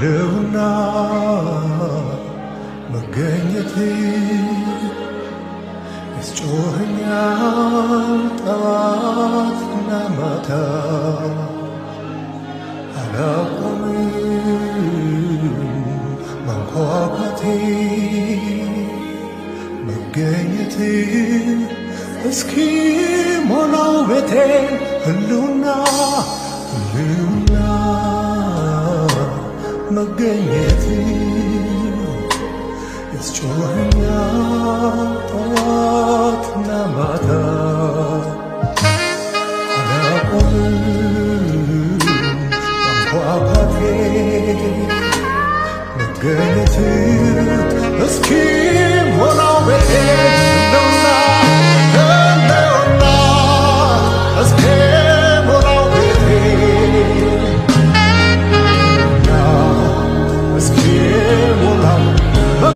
ልውና መገኘት ያስጮኸኛል ጠዋትና ማታ አላቆምም ማንኳኳቴ መገኘት እስኪ ሞላው ቤቴን ህልውና መገኘት ያስጮኸኛል ጠዋትና ማታ አላቆምም ማንኳኳቴ መገኘት እስኪ ሞላው ቤቴን ህልውና እስኪ ሞላው ቤቴን እስኪ